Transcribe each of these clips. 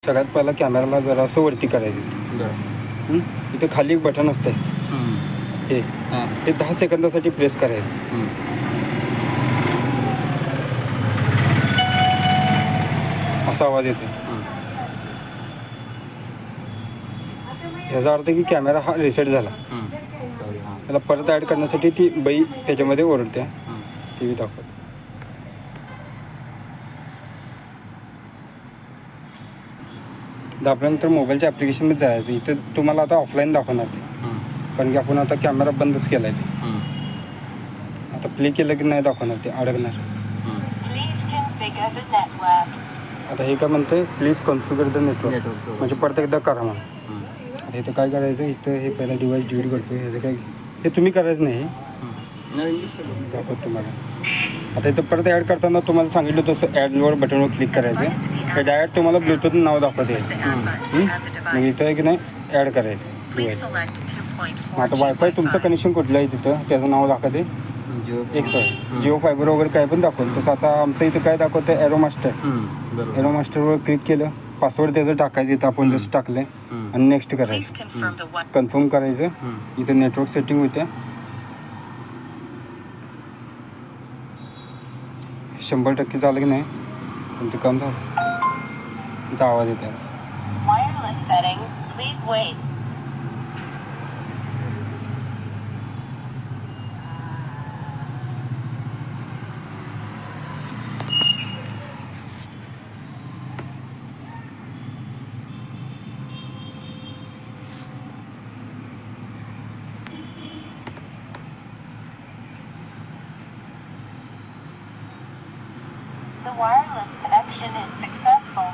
सगळ्यात पहिला कॅमेराला जरा असं वरती करायचं. बरं. इथे खाली एक बटन असतं हे हां. हे 10 सेकंदासाठी प्रेस करायचं. असा आवाज येतो. याचा अर्थ की कॅमेरा हा रिसेट झाला. त्याला परत ॲड करण्यासाठी ती बाई त्याच्यामध्ये ओरडते. टी व्ही दाखवते. दाबल्यानंतर मोबाईलच्या ॲप्लिकेशनमध्ये जायचं. इथं तुम्हाला आता ऑफलाईन दाखवणार ते, कारण की आपण आता कॅमेरा बंदच केला आहे ते. आता प्ले केलं की नाही दाखवणार ते, अडकणार. आता हे काय म्हणते, प्लीज कॉन्फिगर द नेटवर्क, म्हणजे परत एकदा करा म्हणून. आता इथं काय करायचं, इथं हे पहिला डिव्हाइस डिलीट करतो. ह्याचं काय हे तुम्ही करायचं नाही, दाखवतो तुम्हाला. आता इथं परत ॲड करताना तुम्हाला सांगितलं तसं ॲडवर बटनवर क्लिक करायचं. हे डायरेक्ट तुम्हाला ब्लूटूथ नाव दाखवते. मग इथं आहे की नाही ॲड करायचं डिव्हाइस. आता वायफाय तुमचं कनेक्शन कुठलं आहे तिथं त्याचं नाव दाखवते. जिओ फायबर वगैरे काय पण दाखवलं. तसं आता आमचं इथं काय दाखवतं, एरो मास्टरवर क्लिक केलं. पासवर्ड त्याचं टाकायचं इथं आपण जसं टाकलं आणि नेक्स्ट करायचं. कन्फर्म करायचं. इथं नेटवर्क सेटिंग होत्या. 100% झालं की नाही, पण ते कम झालं. इथं आवाज येत आहे. The wireless connection is successful.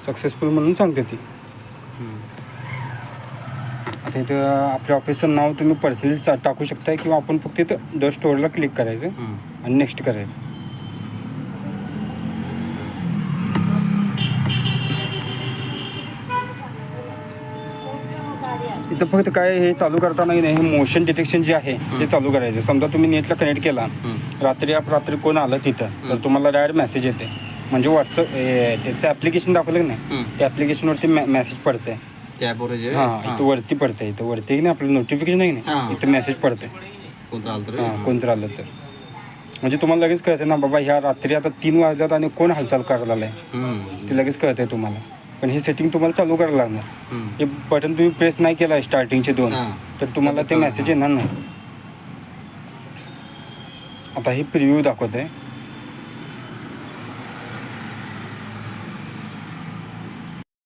Successful म्हणून सांगते ती. आता इथं आपल्या ऑफिसचं नाव तुम्ही पर्सनली टाकू शकताय, किंवा आपण फक्त इथं द स्टोअरला क्लिक करायचं आणि नेक्स्ट करायचं. इथं फक्त काय हे चालू करताना की नाही, हे मोशन डिटेक्शन जे आहे हे चालू करायचं. समजा तुम्ही नेटला कनेक्ट केला, रात्री कोण आलं तिथं, तर तुम्हाला डायरेक्ट मेसेज येते. म्हणजे व्हॉट्सअप त्याचं ॲप्लिकेशन दाखवलं की नाही, त्या ॲप्लिकेशनवरती मेसेज पडते. हां, इथं वरती पडते. इथं वरती की नाही आपलं नोटिफिकेशन आहे की नाही, इथं मेसेज पडते. कोणतं आलं तर, म्हणजे तुम्हाला लगेच कळते ना बाबा ह्या रात्री आता 3 वाजल्यात आणि कोण हालचाल करायला आहे, ते लगेच कळते तुम्हाला. पण हे सेटिंग तुम्हाला चालू करायला लागणार. हे बटन तुम्ही प्रेस नाही केला स्टार्टिंगचे 2, तर तुम्हाला ते मेसेज येणार नाही. आता हे प्रिव्ह्यू दाखवत आहे.